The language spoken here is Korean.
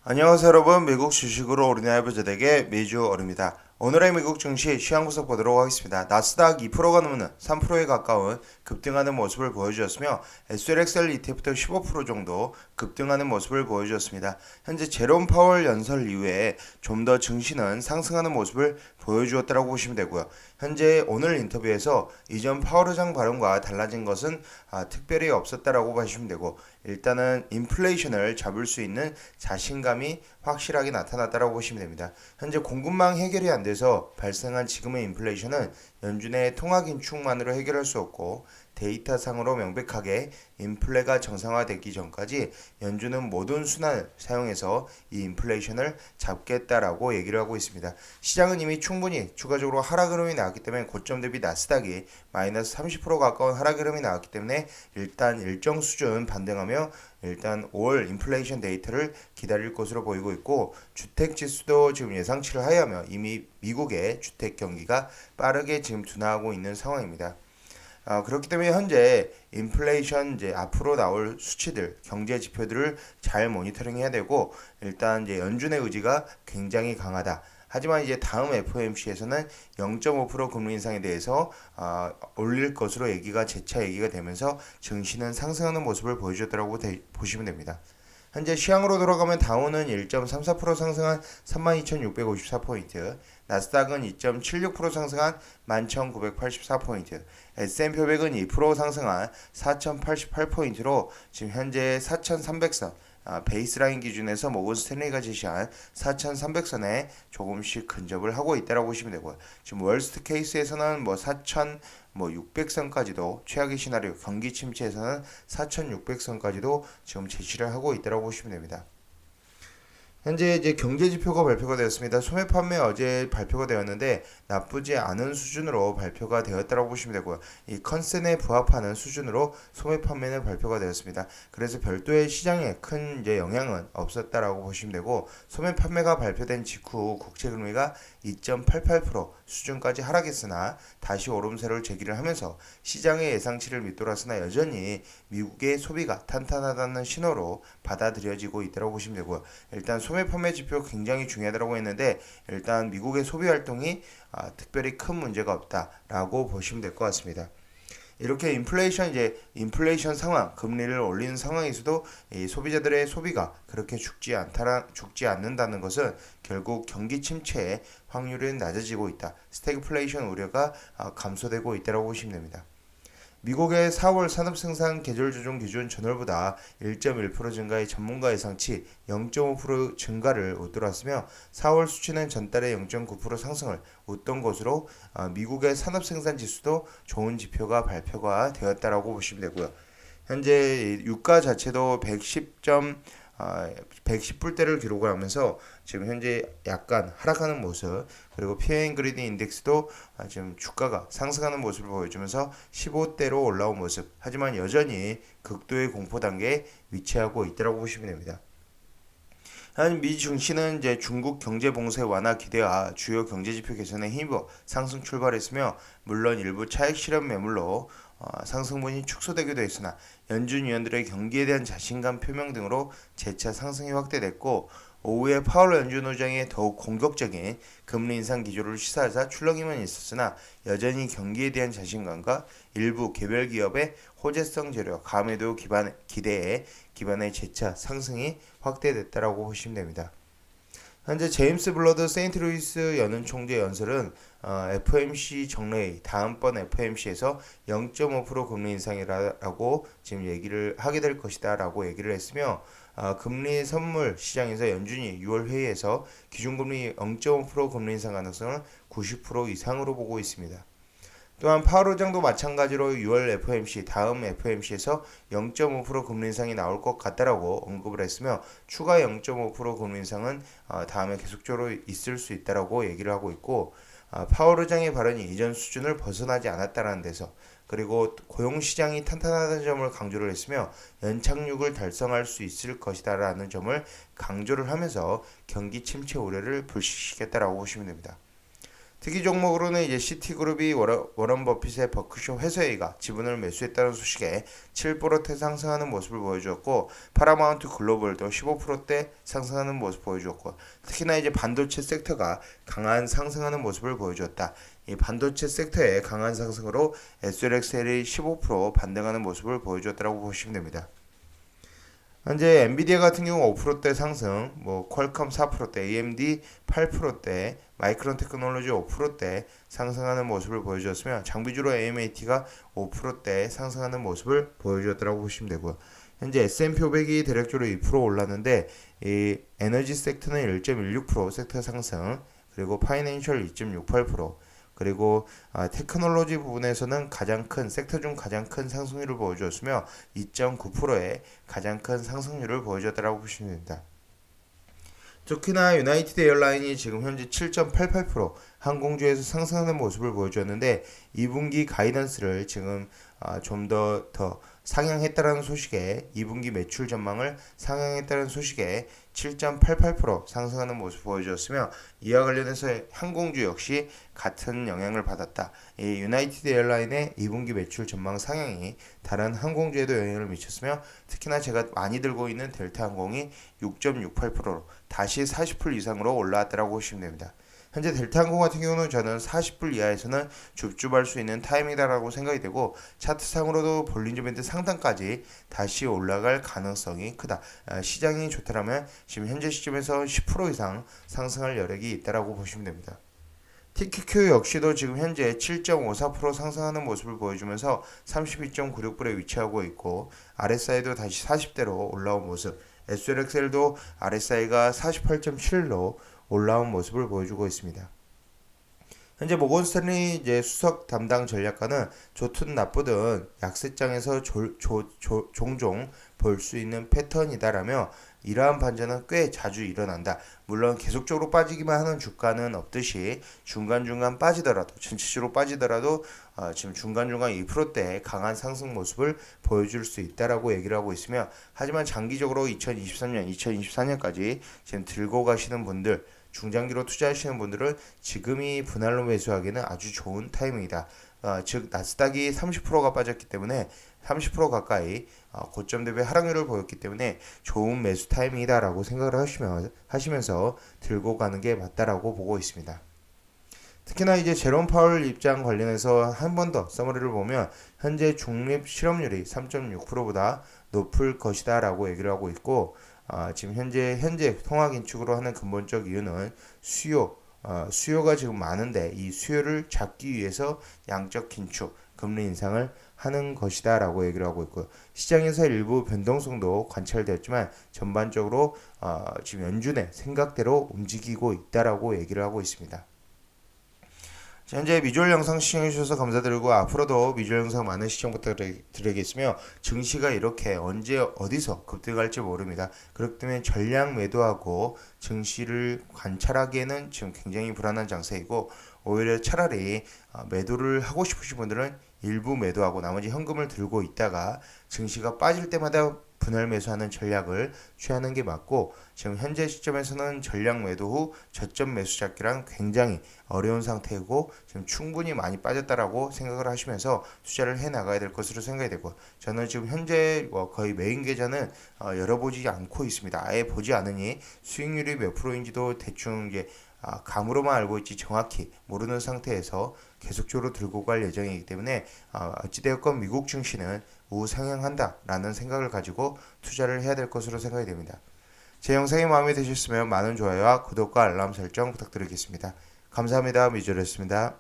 안녕하세요 여러분, 미국 주식으로 우리나라 부자되게 매주 어릅니다. 오늘의 미국 증시 시황 분석 보도록 하겠습니다. 나스닥 2%가 넘는 3%에 가까운 급등하는 모습을 보여주었으며 SLXL ETF도 15% 정도 급등하는 모습을 보여주었습니다. 현재 제롬 파월 연설 이후에 좀 더 증시는 상승하는 모습을 보여주었다고 보시면 되고요. 현재 오늘 인터뷰에서 이전 파월 의장 발언과 달라진 것은 특별히 없었다라고 보시면 되고, 일단은 인플레이션을 잡을 수 있는 자신감이 확실하게 나타났다고 보시면 됩니다. 현재 공급망 해결이 안 돼서 발생한 지금의 인플레이션은 연준의 통화 긴축만으로 해결할 수 없고, 데이터상으로 명백하게 인플레가 정상화되기 전까지 연준은 모든 수단을 사용해서 이 인플레이션을 잡겠다라고 얘기를 하고 있습니다. 시장은 이미 충분히 추가적으로 하락 흐름이 나왔기 때문에 고점 대비 나스닥이 마이너스 30% 가까운 하락 흐름이 나왔기 때문에 일단 일정 수준 반등하며 일단 5월 인플레이션 데이터를 기다릴 것으로 보이고 있고, 주택 지수도 지금 예상치를 하야며 이미 미국의 주택 경기가 빠르게 지금 둔화하고 있는 상황입니다. 그렇기 때문에 현재 인플레이션 이제 앞으로 나올 수치들, 경제 지표들을 잘 모니터링해야 되고, 일단 이제 연준의 의지가 굉장히 강하다. 하지만 이제 다음 FOMC에서는 0.5% 금리 인상에 대해서 올릴 것으로 재차 얘기가 되면서 증시는 상승하는 모습을 보여줬다고 보시면 됩니다. 현재 시황으로 돌아가면 다우는 1.34% 상승한 32,654포인트, 나스닥은 2.76% 상승한 11,984포인트, S&P 500은 2% 상승한 4,088포인트로 지금 현재 4,300선, 베이스라인 기준에서 모건 스탠리가 제시한 4,300선에 조금씩 근접을 하고 있다고 보시면 되고요. 지금 월스트 케이스에서는 4,600선까지도, 최악의 시나리오 경기 침체에서는 4,600선까지도 지금 제시를 하고 있다고 보시면 됩니다. 현재 이제 경제 지표가 발표가 되었습니다. 소매 판매 어제 발표가 되었는데 나쁘지 않은 수준으로 발표가 되었다고 보시면 되고요. 이 컨센에 부합하는 수준으로 소매 판매는 발표가 되었습니다. 그래서 별도의 시장에 큰 이제 영향은 없었다라고 보시면 되고, 소매 판매가 발표된 직후 국채 금리가 2.88% 수준까지 하락했으나 다시 오름세를 제기를 하면서 시장의 예상치를 밑돌았으나 여전히 미국의 소비가 탄탄하다는 신호로 받아들여지고 있다고 보시면 되고요. 일단 소매 판매 지표 굉장히 중요하다고 했는데, 일단 미국의 소비 활동이 특별히 큰 문제가 없다라고 보시면 될 것 같습니다. 이렇게 인플레이션 상황, 금리를 올리는 상황에서도 이 소비자들의 소비가 그렇게 죽지 않는다는 것은 결국 경기 침체의 확률은 낮아지고 있다. 스태그플레이션 우려가 감소되고 있다고 보시면 됩니다. 미국의 4월 산업생산 계절 조정 기준 전월보다 1.1% 증가의 전문가 예상치 0.5% 증가를 웃돌았으며, 4월 수치는 전달의 0.9% 상승을 웃돈 것으로 미국의 산업생산 지수도 좋은 지표가 발표가 되었다라고 보시면 되고요. 현재 유가 자체도 110불대를 기록을 하면서 지금 현재 약간 하락하는 모습, 그리고 피어앤그리드 인덱스도 지금 주가가 상승하는 모습을 보여주면서 15대로 올라온 모습, 하지만 여전히 극도의 공포 단계에 위치하고 있다고 보시면 됩니다. 한 미 증시는 이제 중국 경제 봉쇄 완화 기대와 주요 경제 지표 개선에 힘입어 상승 출발했으며, 물론 일부 차익 실현 매물로 상승분이 축소되기도 했으나 연준 위원들의 경기에 대한 자신감 표명 등으로 재차 상승이 확대됐고, 오후에 파월 연준 의장의 더욱 공격적인 금리 인상 기조를 시사하자 출렁임은 있었으나 여전히 경기에 대한 자신감과 일부 개별 기업의 호재성 재료 감에도 기대에 기반의 재차 상승이 확대됐다라고 보시면 됩니다. 현재 제임스 블러드 세인트루이스 연은 총재 연설은 FOMC 정례의 다음번 FOMC에서 0.5% 금리 인상이라고 지금 얘기를 하게 될 것이다라고 얘기를 했으며, 금리 선물 시장에서 연준이 6월 회의에서 기준금리 0.5% 금리 인상 가능성을 90% 이상으로 보고 있습니다. 또한 파월 의장도 마찬가지로 6월 FOMC 다음 FOMC에서 0.5% 금리 인상이 나올 것 같다라고 언급을 했으며, 추가 0.5% 금리 인상은 다음에 계속적으로 있을 수 있다라고 얘기를 하고 있고, 파월 의장의 발언이 이전 수준을 벗어나지 않았다는 데서, 그리고 고용 시장이 탄탄하다는 점을 강조를 했으며 연착륙을 달성할 수 있을 것이다라는 점을 강조를 하면서 경기 침체 우려를 불식시켰다라고 보시면 됩니다. 특이 종목으로는 이제 시티그룹이 워런 버핏의 버크셔 회사회가 지분을 매수했다는 소식에 7% 상승하는 모습을 보여주었고, 파라마운트 글로벌도 15%대 상승하는 모습을 보여주었고, 특히나 이제 반도체 섹터가 강한 상승하는 모습을 보여주었다. 이 반도체 섹터의 강한 상승으로 SLXL이 15% 반등하는 모습을 보여주었다고 보시면 됩니다. 현재 엔비디아 같은 경우 5%대 상승, 퀄컴 4%대, AMD 8%대, 마이크론 테크놀로지 5%대 상승하는 모습을 보여주었으며, 장비주로 AMAT가 5%대 상승하는 모습을 보여주었다고 보시면 되고요. 현재 S&P 500이 대략적으로 2% 올랐는데, 이 에너지 섹터는 1.16% 섹터 상승, 그리고 파이낸셜 2.68%, 그리고 테크놀로지 부분에서는 가장 큰 섹터 중 가장 큰 상승률을 보여주었으며 2.9%의 가장 큰 상승률을 보여줬다고 보시면 됩니다. 특히나 유나이티드 에어라인이 지금 현재 7.88% 항공주에서 상승하는 모습을 보여주었는데 2분기 가이던스를 지금 좀 더 상향했다는 소식에 2분기 매출 전망을 상향했다는 소식에 7.88% 상승하는 모습을 보여주었으며, 이와 관련해서 항공주 역시 같은 영향을 받았다. 이 유나이티드 에어라인의 2분기 매출 전망 상향이 다른 항공주에도 영향을 미쳤으며, 특히나 제가 많이 들고 있는 델타 항공이 6.68%로 다시 40불 이상으로 올라왔다고 보시면 됩니다. 현재 델타항공 같은 경우는 저는 40불 이하에서는 줍줍할 수 있는 타이밍이다라고 생각이 되고, 차트상으로도 볼린저 밴드 상단까지 다시 올라갈 가능성이 크다. 시장이 좋다라면 지금 현재 시점에서 10% 이상 상승할 여력이 있다라고 보시면 됩니다. TQQ 역시도 지금 현재 7.54% 상승하는 모습을 보여주면서 32.96불에 위치하고 있고, RSI도 다시 40대로 올라온 모습, SLXL도 RSI가 48.7로 올라온 모습을 보여주고 있습니다. 현재 모건 스탠리 이제 수석 담당 전략가는 좋든 나쁘든 약세장에서 종종 볼 수 있는 패턴이다라며, 이러한 반전은 꽤 자주 일어난다. 물론 계속적으로 빠지기만 하는 주가는 없듯이 중간중간 빠지더라도, 전체적으로 빠지더라도 지금 중간중간 2%대의 강한 상승 모습을 보여줄 수 있다라고 얘기를 하고 있으며, 하지만 장기적으로 2023년, 2024년까지 지금 들고 가시는 분들, 중장기로 투자하시는 분들은 지금이 분할로 매수하기는 아주 좋은 타이밍이다. 즉 나스닥이 30%가 빠졌기 때문에 30% 가까이 고점 대비 하락률을 보였기 때문에 좋은 매수 타이밍이다라고 생각을 하시면서 들고 가는 게 맞다라고 보고 있습니다. 특히나 이제 제롬 파월 입장 관련해서 한 번 더 서머리를 보면, 현재 중립 실업률이 3.6%보다 높을 것이다라고 얘기를 하고 있고, 지금 현재 통화 긴축으로 하는 근본적 이유는 수요가 지금 많은데 이 수요를 잡기 위해서 양적 긴축, 금리 인상을 하는 것이다라고 얘기를 하고 있고요. 시장에서 일부 변동성도 관찰되었지만 전반적으로 지금 연준의 생각대로 움직이고 있다라고 얘기를 하고 있습니다. 현재 미주얼 영상 시청해주셔서 감사드리고, 앞으로도 미주얼 영상 많은 시청 부탁드리겠으며, 증시가 이렇게 언제 어디서 급등할지 모릅니다. 그렇기 때문에 전량 매도하고 증시를 관찰하기에는 지금 굉장히 불안한 장세이고, 오히려 차라리 매도를 하고 싶으신 분들은 일부 매도하고 나머지 현금을 들고 있다가 증시가 빠질 때마다 분할 매수하는 전략을 취하는 게 맞고, 지금 현재 시점에서는 전량 매도 후 저점 매수 잡기란 굉장히 어려운 상태이고 지금 충분히 많이 빠졌다라고 생각을 하시면서 투자를 해 나가야 될 것으로 생각이 되고, 저는 지금 현재 거의 메인 계좌는 열어보지 않고 있습니다. 아예 보지 않으니 수익률이 몇 프로인지도 대충 이제 감으로만 알고 있지 정확히 모르는 상태에서 계속적으로 들고 갈 예정이기 때문에 어찌되었건 미국 증시는 우상향한다라는 생각을 가지고 투자를 해야 될 것으로 생각이 됩니다. 제 영상이 마음에 드셨으면 많은 좋아요와 구독과 알람 설정 부탁드리겠습니다. 감사합니다. 미주였습니다.